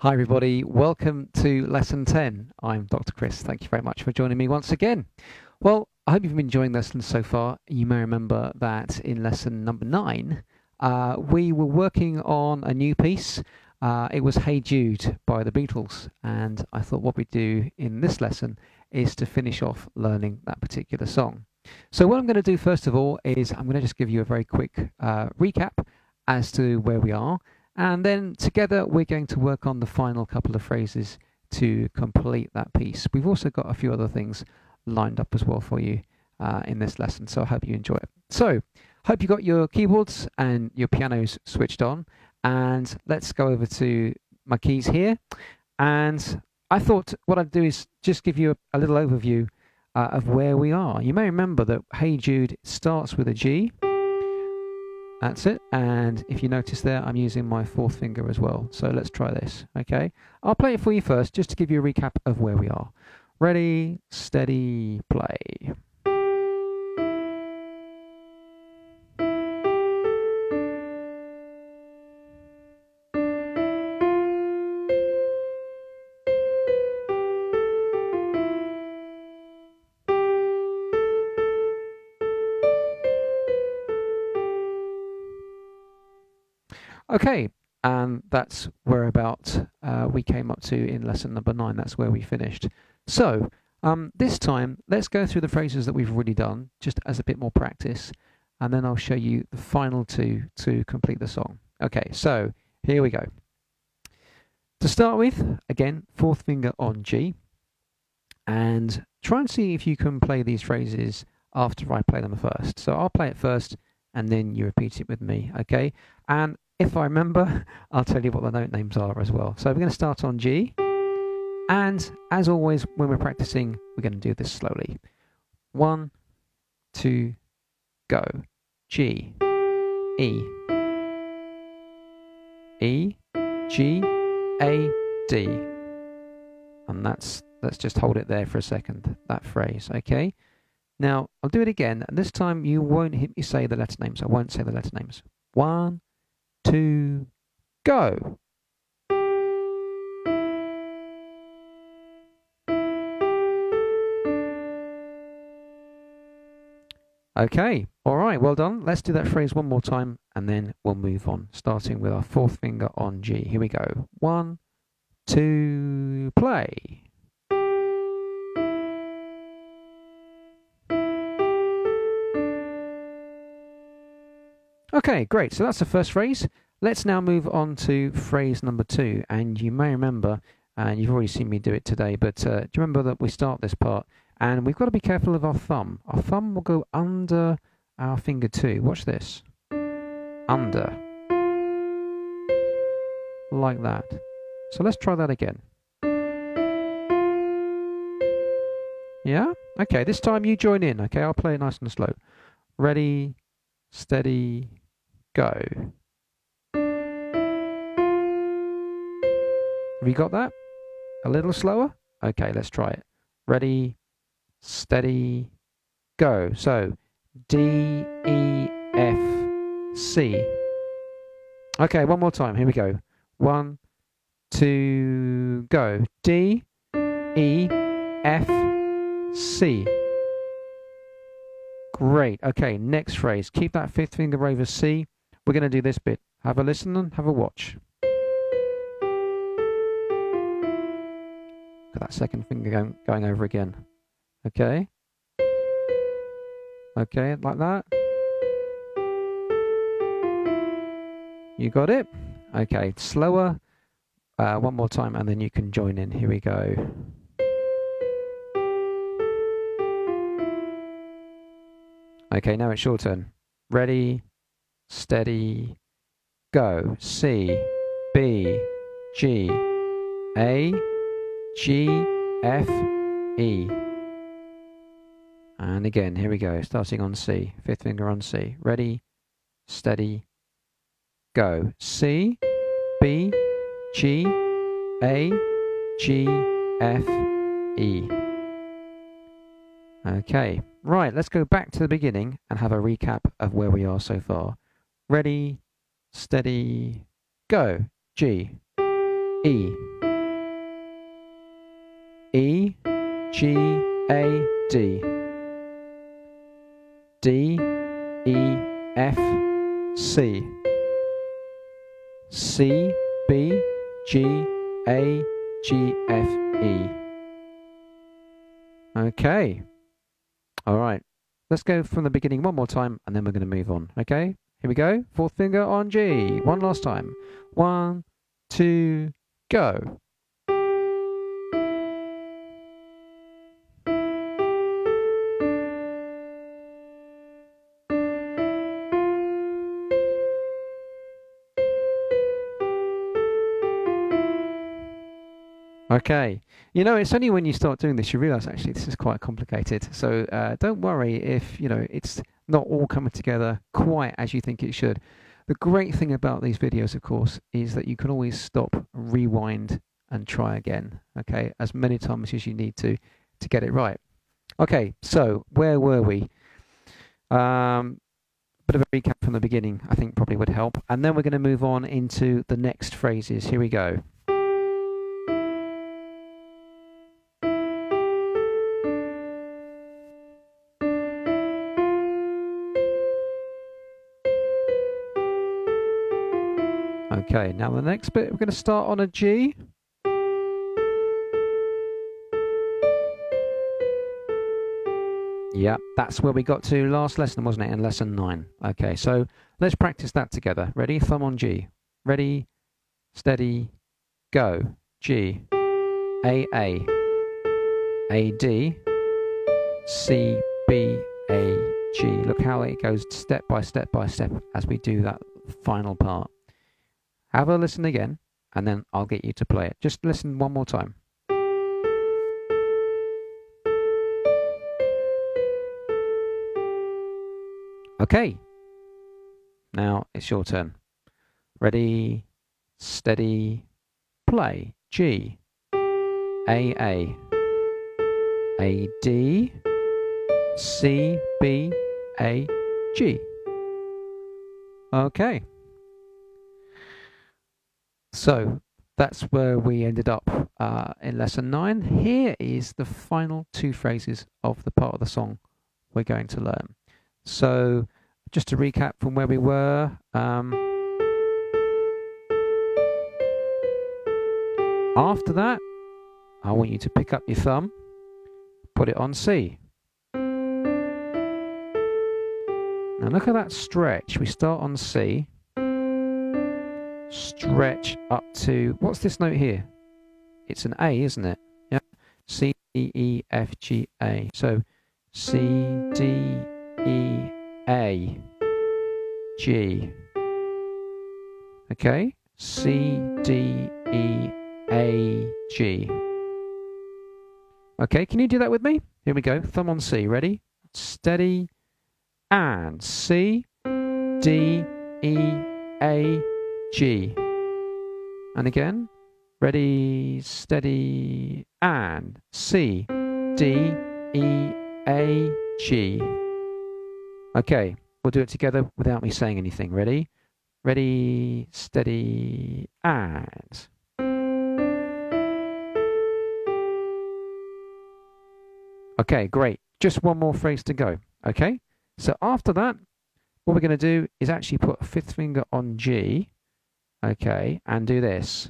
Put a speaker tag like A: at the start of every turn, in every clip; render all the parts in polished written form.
A: Hi everybody, welcome to lesson 10. I'm Dr. Chris. Thank you very much for joining me once again. Well, I hope you've been enjoying lessons so far. You may remember that in lesson number 9, we were working on a new piece. It was Hey Jude by the Beatles, and I thought what we'd do in this lesson is to finish off learning that particular song. So what I'm going to do first of all is I'm going to just give you a very quick recap as to where we are. And then together we're going to work on the final couple of phrases to complete that piece. We've also got a few other things lined up as well for you in this lesson, so I hope you enjoy it. So, hope you got your keyboards and your pianos switched on, and let's go over to my keys here. And I thought what I'd do is just give you a little overview of where we are. You may remember that Hey Jude starts with a G. That's it, and if you notice there, I'm using my fourth finger as well. So let's try this, okay? I'll play it for you first, just to give you a recap of where we are. Ready, steady, play. Okay, and that's whereabout we came up to in lesson number 9. That's where we finished. So this time, let's go through the phrases that we've already done, just as a bit more practice, and then I'll show you the final two to complete the song. Okay, so here we go. To start with, again, fourth finger on G, and try and see if you can play these phrases after I play them first. So I'll play it first, and then you repeat it with me, okay? And if I remember, I'll tell you what the note names are as well. So we're going to start on G. And as always, when we're practicing, we're going to do this slowly. 1, 2, go. G, E, E, G, A, D. And let's just hold it there for a second, that phrase, okay? Now, I'll do it again, and this time you won't hear me say the letter names. I won't say the letter names. 1, 2, go. Okay, all right, well done. Let's do that phrase one more time, and then we'll move on, starting with our fourth finger on G. Here we go. 1, 2, play. Okay, great. So that's the first phrase. Let's now move on to phrase number 2. And you may remember, and you've already seen me do it today, but do you remember that we start this part and we've got to be careful of our thumb. Our thumb will go under our finger 2. Watch this. Under. Like that. So let's try that again. Yeah? Okay, this time you join in. Okay, I'll play it nice and slow. Ready, steady, go. Have you got that? A little slower? Okay, let's try it. Ready, steady, go. So, D, E, F, C. Okay, one more time. Here we go. 1, 2, go. D, E, F, C. Great. Okay, next phrase. Keep that fifth finger over C. We're going to do this bit. Have a listen and have a watch. Got that second finger going over again. Okay. Okay, like that. You got it? Okay, slower. One more time and then you can join in. Here we go. Okay, now it's your turn. Ready, steady, go. C, B, G, A, G, F, E. And again, here we go, starting on C. Fifth finger on C. Ready, steady, go. C, B, G, A, G, F, E. Okay, right, let's go back to the beginning and have a recap of where we are so far. Ready, steady, go. G, E, E, G, A, D. D, E, F, C. C, B, G, A, G, F, E. Okay. All right. Let's go from the beginning one more time and then we're going to move on. Okay? Here we go. Fourth finger on G. One last time. 1, 2, go. Okay, you know, it's only when you start doing this you realize actually this is quite complicated. So don't worry if, you know, it's not all coming together quite as you think it should. The great thing about these videos, of course, is that you can always stop, rewind, and try again. Okay, as many times as you need to get it right. Okay, so where were we? Bit of a recap from the beginning, I think probably would help. And then we're going to move on into the next phrases. Here we go. Okay, now the next bit, we're going to start on a G. Yeah, that's where we got to last lesson, wasn't it? In lesson 9. Okay, so let's practice that together. Ready? Thumb on G. Ready, steady, go. G, A, D, C, B, A, G. Look how it goes step by step by step as we do that final part. Have a listen again, and then I'll get you to play it. Just listen one more time. Okay, now it's your turn. Ready, steady, play. G, A, D, C, B, A, G. Okay. So that's where we ended up in lesson 9. Here is the final 2 phrases of the part of the song we're going to learn. So just to recap from where we were, after that, I want you to pick up your thumb, put it on C. Now look at that stretch. We start on C. Stretch up to, what's this note here? It's an A, isn't it? Yeah. C, D, E, F, G, A. So C, D, E, A, G. Okay. C, D, E, A, G. Okay, can you do that with me? Here we go. Thumb on C. Ready? Steady. And C, D, E, A, G. And again, ready, steady, and C, D, E, A, G. Okay, we'll do it together without me saying anything. Ready? Ready, steady, and. Okay, great. Just one more phrase to go. Okay, so after that, what we're going to do is actually put a 5th finger on G, okay, and do this.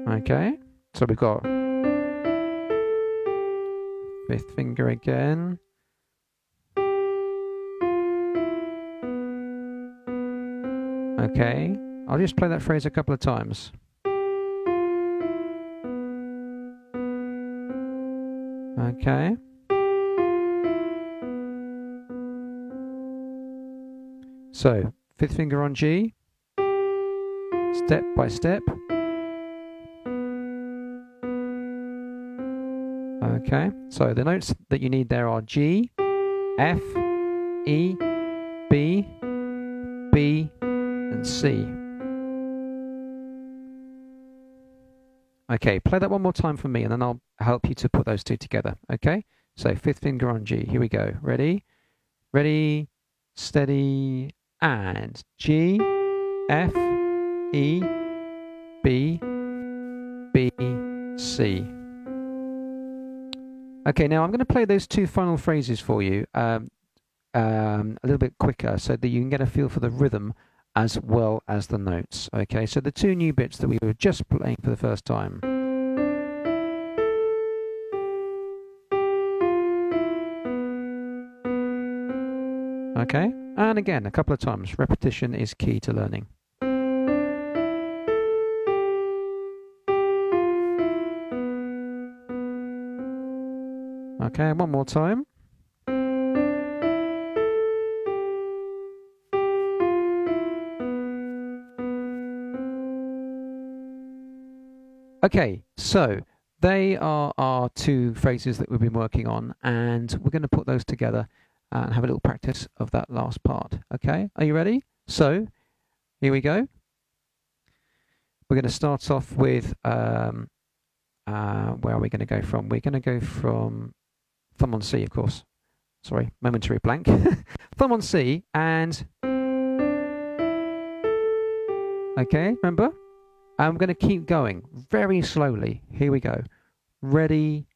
A: Okay, so we've got 5th finger again. Okay, I'll just play that phrase a couple of times. Okay. So, 5th finger on G, step by step. Okay, so the notes that you need there are G, F, E, B, B, and C. Okay, play that one more time for me and then I'll help you to put those 2 together. Okay, so 5th finger on G, here we go. Ready? Ready, steady, and G, F, E, B, B, C. Okay, now I'm going to play those two final phrases for you a little bit quicker so that you can get a feel for the rhythm as well as the notes. Okay, so the two new bits that we were just playing for the first time. Okay, and again a couple of times. Repetition is key to learning. Okay, one more time. Okay, so they are our two phrases that we've been working on, and we're going to put those together and have a little practice of that last part. Okay, are you ready? So, here we go. We're going to start off with, where are we going to go from? We're going to go from thumb on C, of course. Sorry, momentary blank. Thumb on C, and... Okay, remember? I'm going to keep going very slowly. Here we go. Ready,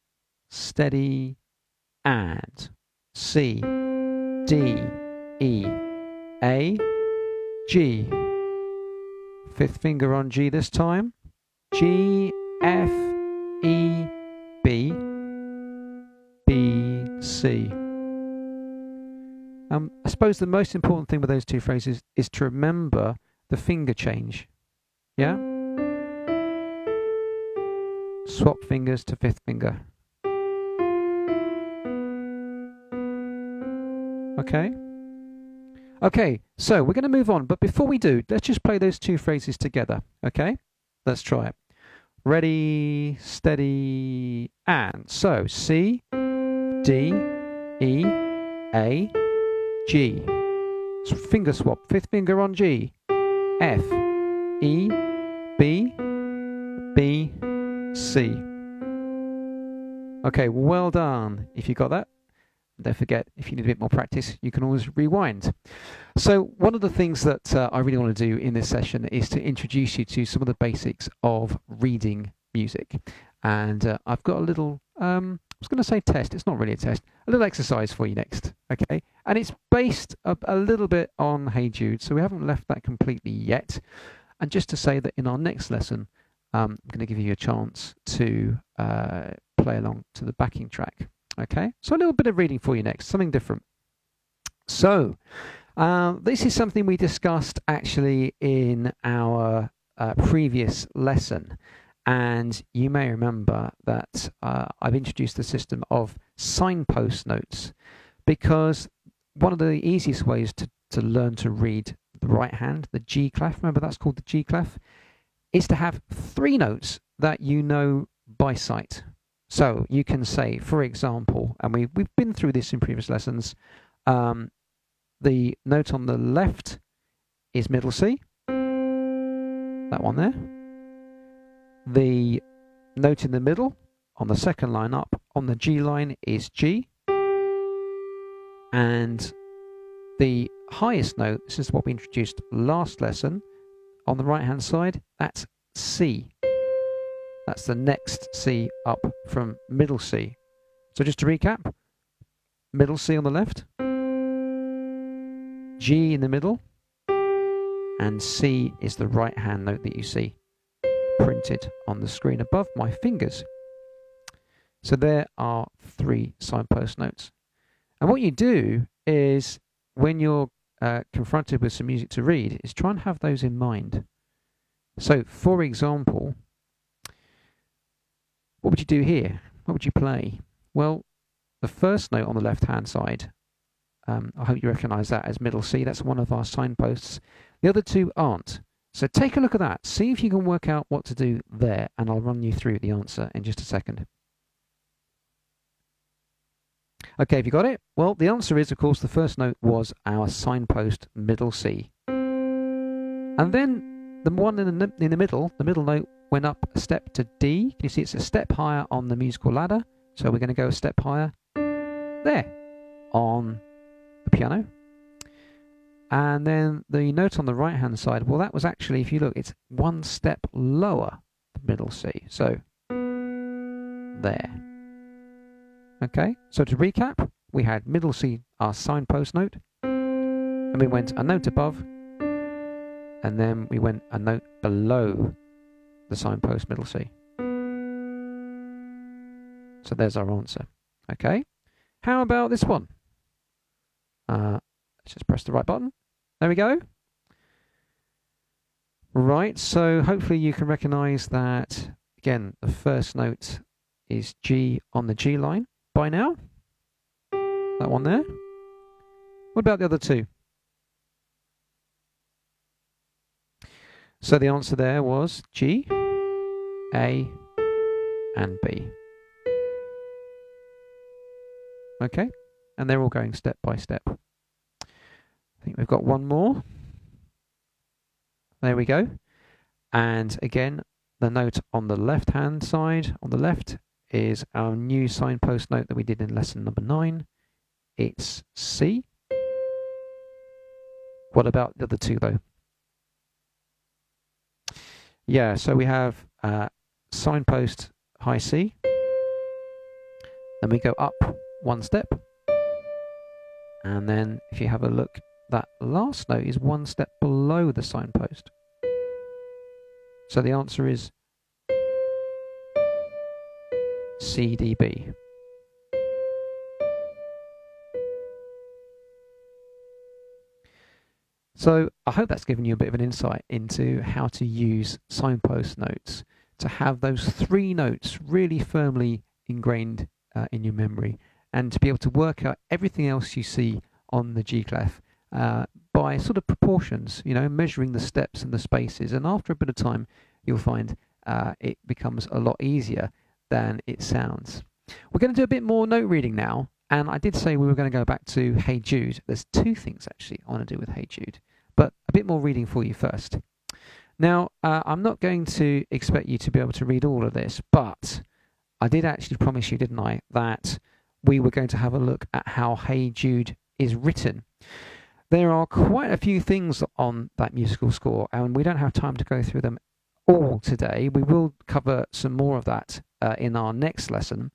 A: steady, and C, D, E, A, G. Fifth finger on G this time. G, F, E, B, B, C. I suppose the most important thing with those two phrases is to remember the finger change. Yeah? Swap fingers to fifth finger. Okay? Okay, so we're going to move on, but before we do, let's just play those two phrases together. Okay? Let's try it. Ready, steady, and. So, C, D, E, A, G. Finger swap. Fifth finger on G. F, E, B, B, C. Okay, well done. If you got that, don't forget, if you need a bit more practice, you can always rewind. So one of the things that I really want to do in this session is to introduce you to some of the basics of reading music. And I've got a little, I was going to say test, it's not really a test, a little exercise for you next, okay? And it's based a little bit on Hey Jude, so we haven't left that completely yet. And just to say that in our next lesson, I'm going to give you a chance to play along to the backing track. Okay, so a little bit of reading for you next, something different. So, this is something we discussed actually in our previous lesson. And you may remember that I've introduced the system of signpost notes, because one of the easiest ways to learn to read the right hand, the G clef, remember that's called the G clef, is to have three notes that you know by sight. So you can say, for example, and we've been through this in previous lessons, the note on the left is middle C, that one there. The note in the middle, on the second line up, on the G line is G. And the highest note, this is what we introduced last lesson, on the right hand side, that's C. That's the next C up from middle C. So just to recap, middle C on the left, G in the middle, and C is the right hand note that you see printed on the screen above my fingers. So there are three signpost notes. And what you do is, when you're confronted with some music to read, is try and have those in mind. So, for example, what would you do here? What would you play? Well, the first note on the left-hand side, I hope you recognise that as middle C. That's one of our signposts. The other two aren't. So take a look at that. See if you can work out what to do there, and I'll run you through the answer in just a second. Okay, have you got it? Well, the answer is, of course, the first note was our signpost middle C. And then the one in the middle note went up a step to D. Can you see it's a step higher on the musical ladder? So we're going to go a step higher there on the piano. And then the note on the right hand side, well, that was actually, if you look, it's one step lower than middle C. So there. Okay, so to recap, we had middle C, our signpost note, and we went a note above, and then we went a note below the signpost middle C. So there's our answer. Okay, how about this one? Let's just press the right button. There we go. Right, so hopefully you can recognize that, again, the first note is G on the G line by now. That one there. What about the other two? So the answer there was G, A, and B. Okay, and they're all going step by step. I think we've got one more. There we go. And again, the note on the left-hand side, on the left, is our new signpost note that we did in lesson number 9. It's C. What about the other two, though? Yeah, so we have signpost high C. Then we go up one step. And then if you have a look, that last note is one step below the signpost. So the answer is C, D, B. So I hope that's given you a bit of an insight into how to use signpost notes to have those 3 notes really firmly ingrained in your memory, and to be able to work out everything else you see on the G clef by sort of proportions, you know, measuring the steps and the spaces. And after a bit of time, you'll find it becomes a lot easier than it sounds. We're going to do a bit more note reading now, and I did say we were going to go back to Hey Jude. There's 2 things actually I want to do with Hey Jude, but a bit more reading for you first. Now, I'm not going to expect you to be able to read all of this, but I did actually promise you, didn't I, that we were going to have a look at how Hey Jude is written. There are quite a few things on that musical score, and we don't have time to go through them all today. We will cover some more of that in our next lesson.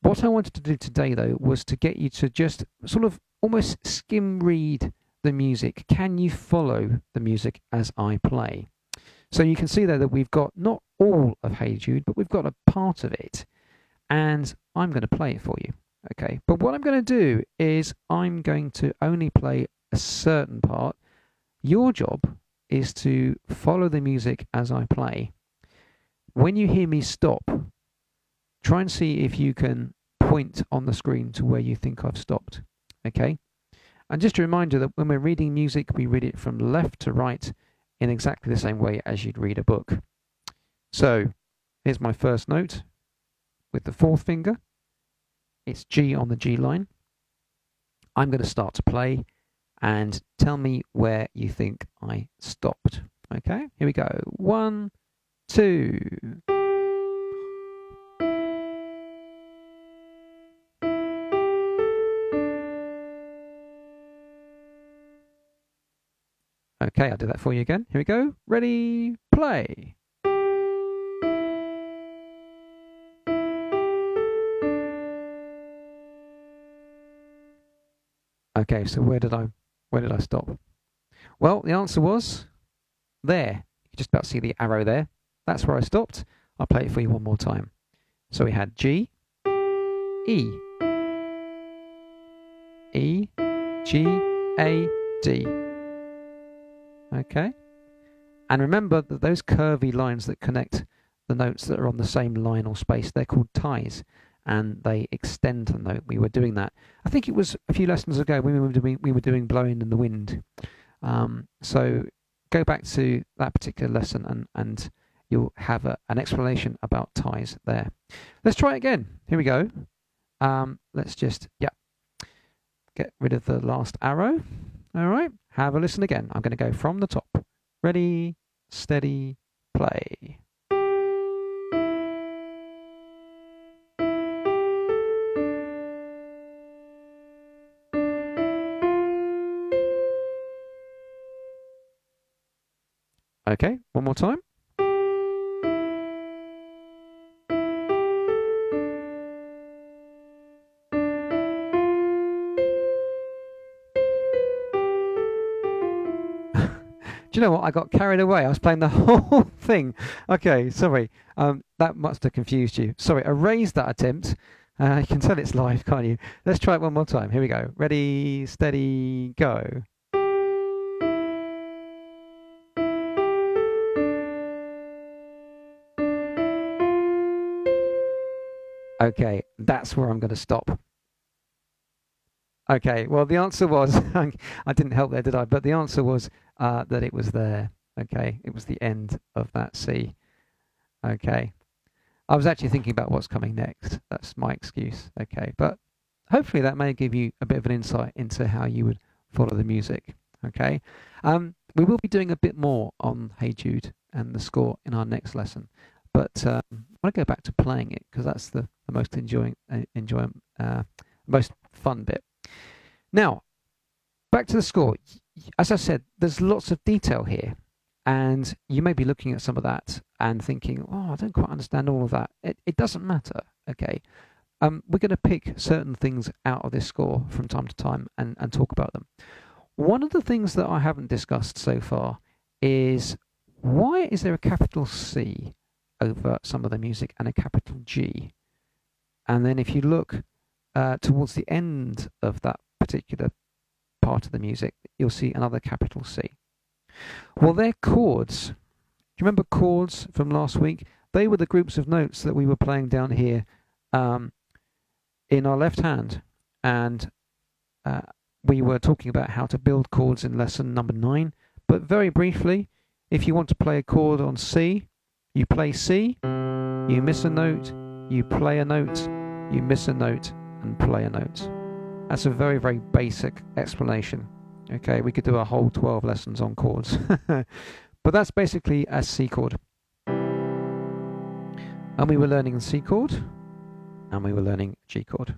A: What I wanted to do today, though, was to get you to just sort of almost skim read the music. Can you follow the music as I play? So you can see there that we've got not all of Hey Jude, but we've got a part of it, and I'm going to play it for you. Okay, but what I'm going to do is I'm going to only play a certain part. Your job is to follow the music as I play. When you hear me stop, try and see if you can point on the screen to where you think I've stopped. Okay, and just a reminder that when we're reading music, we read it from left to right in exactly the same way as you'd read a book. So here's my first note with the 4th finger. It's G on the G line. I'm going to start to play and tell me where you think I stopped. Okay, here we go. 1, 2. Okay, I'll do that for you again. Here we go. Ready, play. Okay, so where did I stop? Well, the answer was there. You can just about see the arrow there. That's where I stopped. I'll play it for you one more time. So we had G, E, E, G, A, D. Okay. And remember that those curvy lines that connect the notes that are on the same line or space, they're called ties, and they extend the note. We were doing that. I think it was a few lessons ago when we were doing Blowing in the Wind. So go back to that particular lesson and you'll have an explanation about ties there. Let's try it again. Here we go. Let's just, get rid of the last arrow. All right, have a listen again. I'm going to go from the top. Ready, steady, play. Okay, one more time. Do you know what? I got carried away. I was playing the whole thing. Okay, sorry. That must have confused you. Sorry, erase that attempt. You can tell it's live, can't you? Let's try it one more time. Here we go. Ready, steady, go. Okay, that's where I'm going to stop. Okay, well, the answer was, I didn't help there, did I? But the answer was that it was there. Okay, it was the end of that C. Okay, I was actually thinking about what's coming next. That's my excuse. Okay, but hopefully that may give you a bit of an insight into how you would follow the music. Okay, we will be doing a bit more on Hey Jude and the score in our next lesson. But I want to go back to playing it because that's the most most fun bit. Now, back to the score. As I said, there's lots of detail here, and you may be looking at some of that and thinking, "Oh, I don't quite understand all of that." It doesn't matter. Okay, we're going to pick certain things out of this score from time to time and talk about them. One of the things that I haven't discussed so far is why is there a capital C over some of the music and a capital G? And then if you look towards the end of that particular part of the music, you'll see another capital C. Well, they're chords. Do you remember chords from last week? They were the groups of notes that we were playing down here in our left hand. And we were talking about how to build chords in lesson number 9. But very briefly, if you want to play a chord on C, you play C, you miss a note, you play a note, you miss a note, and play a note. That's a very, very basic explanation. Okay, we could do a whole 12 lessons on chords. But that's basically a C chord. And we were learning the C chord, and we were learning G chord.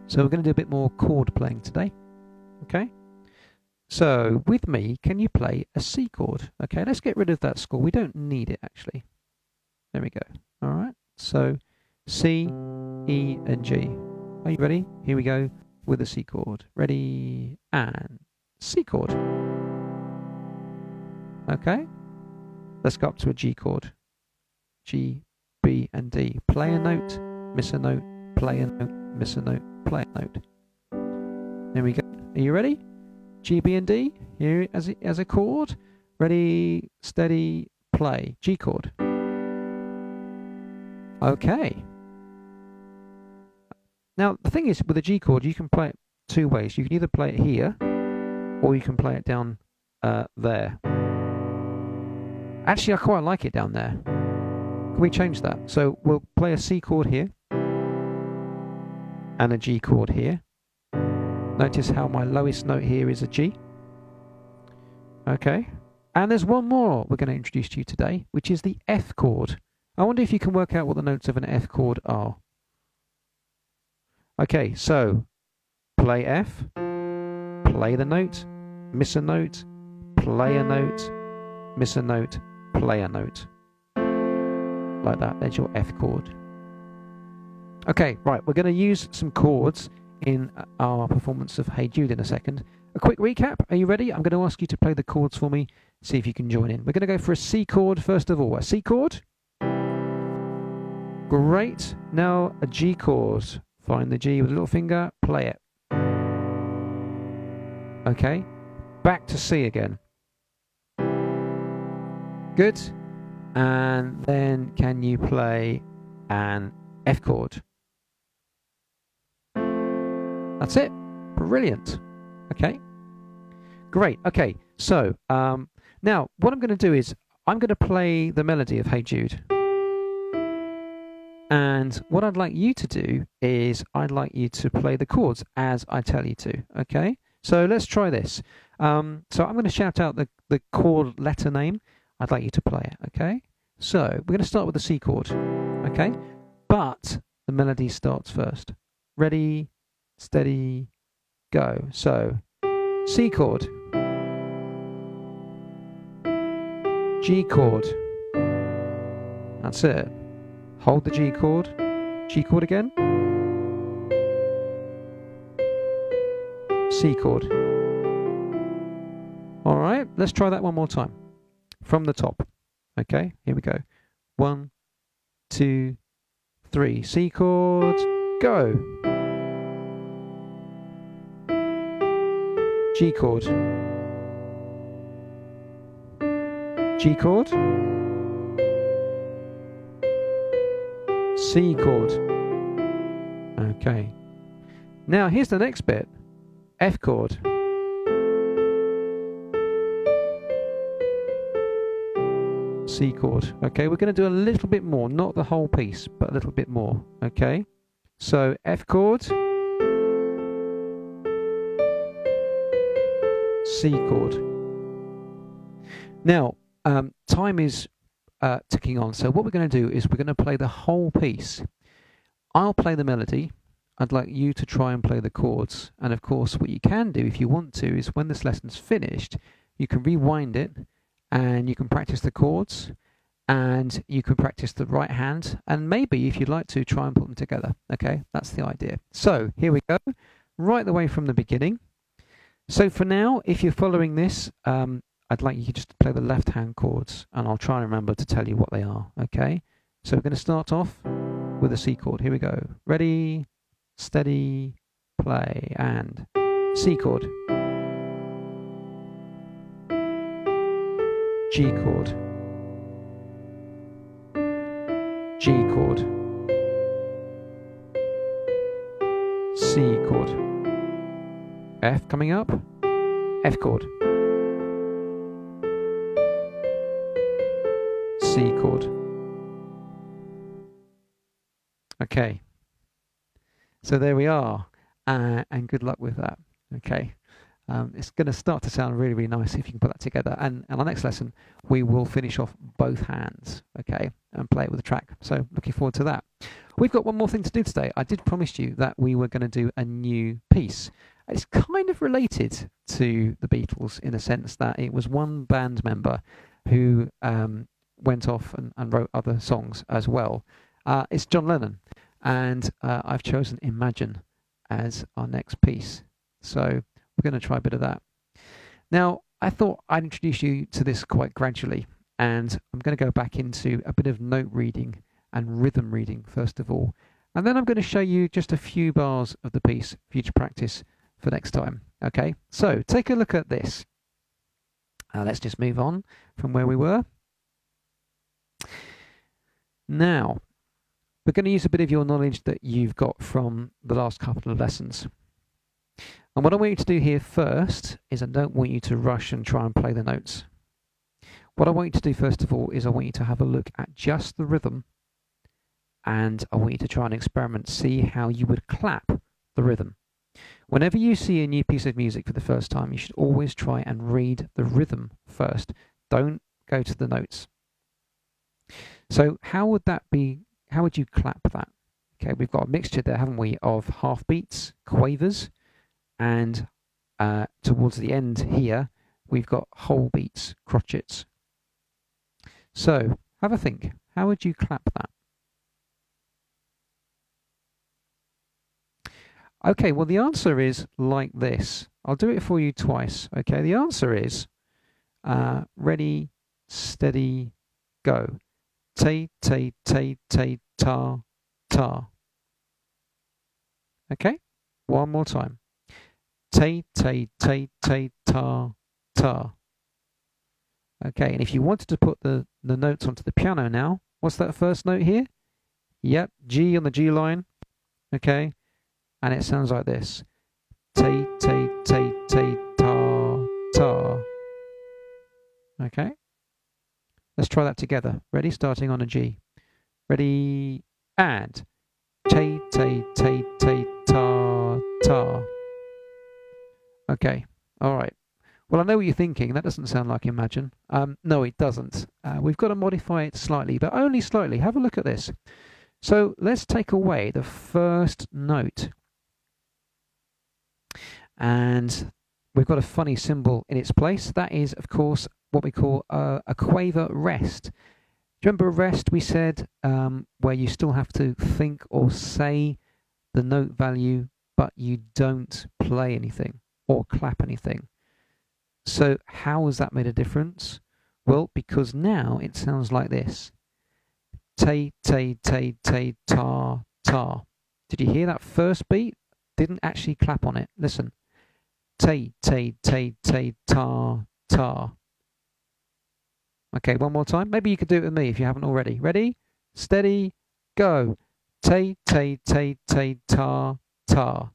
A: So we're going to do a bit more chord playing today. Okay? So, with me, can you play a C chord? Okay, let's get rid of that score. We don't need it, actually. There we go. All right. So, C, E, and G. Are you ready? Here we go with a C chord. Ready, and C chord. Okay. Let's go up to a G chord. G, B, and D. Play a note, miss a note, play a note, miss a note, play a note. There we go. Are you ready? G, B, and D, here as a chord. Ready, steady, play. G chord. Okay. Now, the thing is, with a G chord, you can play it two ways. You can either play it here, or you can play it down there. Actually, I quite like it down there. Can we change that? So, we'll play a C chord here, and a G chord here. Notice how my lowest note here is a G. Okay. And there's one more we're going to introduce to you today, which is the F chord. I wonder if you can work out what the notes of an F chord are. Okay, so play F, play the note, miss a note, play a note, miss a note, play a note. Like that. There's your F chord. Okay, right, we're going to use some chords in our performance of Hey Jude in a second. A quick recap. Are you ready? I'm going to ask you to play the chords for me. See if you can join in. We're going to go for a C chord first of all. A C chord. Great. Now a G chord. Find the G with a little finger. Play it. Okay. Back to C again. Good. And then can you play an F chord? That's it. Brilliant. Okay. Great. Okay. So, now what I'm going to do is I'm going to play the melody of Hey Jude. And what I'd like you to do is I'd like you to play the chords as I tell you to. Okay. So let's try this. So I'm going to shout out the chord letter name. I'd like you to play it. Okay. So we're going to start with the C chord. Okay. But the melody starts first. Ready, steady, go. So, C chord. G chord. That's it. Hold the G chord again. C chord. All right, let's try that one more time from the top. Okay, here we go. 1, 2, 3. C chord, go. G chord. G chord. C chord. Okay. Now here's the next bit. F chord. C chord. Okay, we're going to do a little bit more, not the whole piece, but a little bit more. Okay, so F chord, C chord. Now, time is ticking on, so what we're going to do is we're going to play the whole piece. I'll play the melody. I'd like you to try and play the chords. And of course, what you can do if you want to is when this lesson's finished, you can rewind it and you can practice the chords and you can practice the right hand and maybe if you'd like to try and put them together. Okay, that's the idea. So here we go, right the way from the beginning. So for now, if you're following this, I'd like you just to play the left hand chords and I'll try and remember to tell you what they are. Okay, so we're going to start off with a C chord. Here we go. Ready, steady, play, and C chord. G chord, G chord, C chord, F coming up, F chord, C chord. Okay, so there we are, and good luck with that. Okay. It's going to start to sound really, really nice if you can put that together. And our next lesson, we will finish off both hands, okay, and play it with the track. So looking forward to that. We've got one more thing to do today. I did promise you that we were going to do a new piece. It's kind of related to the Beatles in a sense that it was one band member who went off and wrote other songs as well. It's John Lennon. And I've chosen Imagine as our next piece. So we're going to try a bit of that. Now, I thought I'd introduce you to this quite gradually, and I'm going to go back into a bit of note reading and rhythm reading first of all, and then I'm going to show you just a few bars of the piece for you to practice for next time. Okay, so take a look at this. Let's just move on from where we were. Now, we're going to use a bit of your knowledge that you've got from the last couple of lessons. And what I want you to do here first is I don't want you to rush and try and play the notes. What I want you to do first of all is I want you to have a look at just the rhythm and I want you to try and experiment, see how you would clap the rhythm. Whenever you see a new piece of music for the first time, you should always try and read the rhythm first. Don't go to the notes. So how would that be? How would you clap that? Okay, we've got a mixture there, haven't we, of half beats, quavers, and towards the end here, we've got whole beats, crotchets. So have a think. How would you clap that? Okay, well the answer is like this. I'll do it for you twice. Okay, the answer is ready, steady, go. Tay, tay, tay, tay, ta, ta. Okay, one more time. Tay, tay, tay, tay, ta, ta. Okay, and if you wanted to put the notes onto the piano now, what's that first note here? Yep, G on the G line. Okay, and it sounds like this. Tay, tay, tay, tay, ta, ta. Okay, let's try that together. Ready? Starting on a G. Ready, and tay, tay, tay, tay, ta, ta. Okay, all right. Well, I know what you're thinking. That doesn't sound like Imagine. No, it doesn't. We've got to modify it slightly, but only slightly. Have a look at this. So let's take away the first note. And we've got a funny symbol in its place. That is, of course, what we call a quaver rest. Do you remember a rest we said where you still have to think or say the note value, but you don't play anything or clap anything? So how has that made a difference? Well, because now it sounds like this. Tay, tay, tay, tay, ta, ta. Did you hear that first beat? Didn't actually clap on it. Listen. Tay, tay, tay, tay, ta, ta. Okay, one more time. Maybe you could do it with me if you haven't already. Ready? Steady, go. Tay, tay, tay, tay, ta, ta.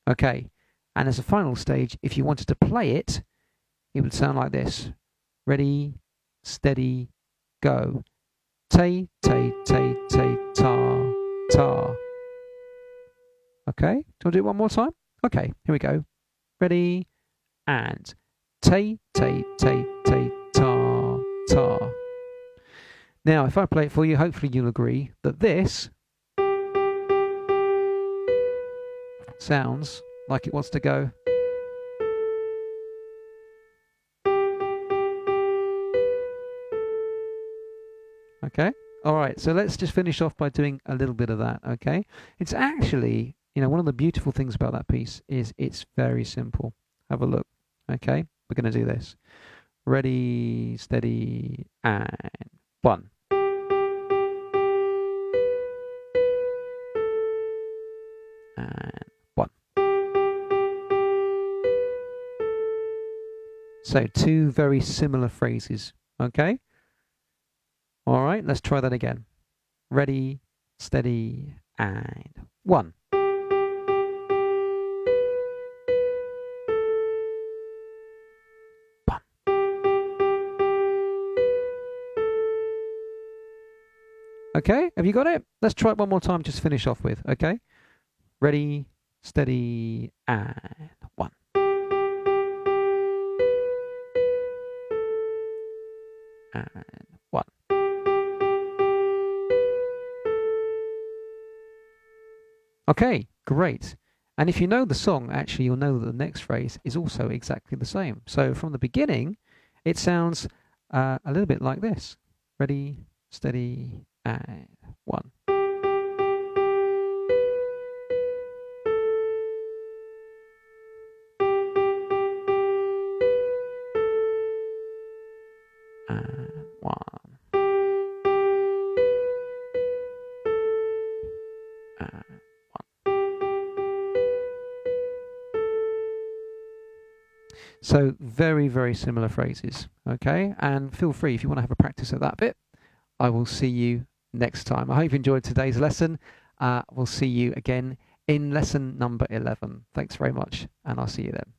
A: Okay, and as a final stage, if you wanted to play it, it would sound like this. Ready, steady, go. Tay, tay, tay, tay, ta, ta. Okay, do you want to do it one more time? Okay, here we go. Ready, and tay, tay, tay, tay, ta, ta. Now, if I play it for you, hopefully you'll agree that this sounds like it wants to go. Okay, all right, so let's just finish off by doing a little bit of that, okay? It's actually, you know, one of the beautiful things about that piece is it's very simple. Have a look, okay? We're going to do this. Ready, steady, and 1. And 1. So 2 very similar phrases, okay? All right, let's try that again. Ready, steady, and 1. Okay, have you got it? Let's try it one more time, just finish off with, okay? Ready, steady, and 1. And 1. Okay, great. And if you know the song, actually you'll know that the next phrase is also exactly the same. So from the beginning, it sounds a little bit like this. Ready, steady, and 1. And 1. And 1. So very, very similar phrases, okay? And feel free, if you want to have a practice at that bit, I will see you next time. I hope you enjoyed today's lesson. We'll see you again in lesson number 11. Thanks very much, and I'll see you then.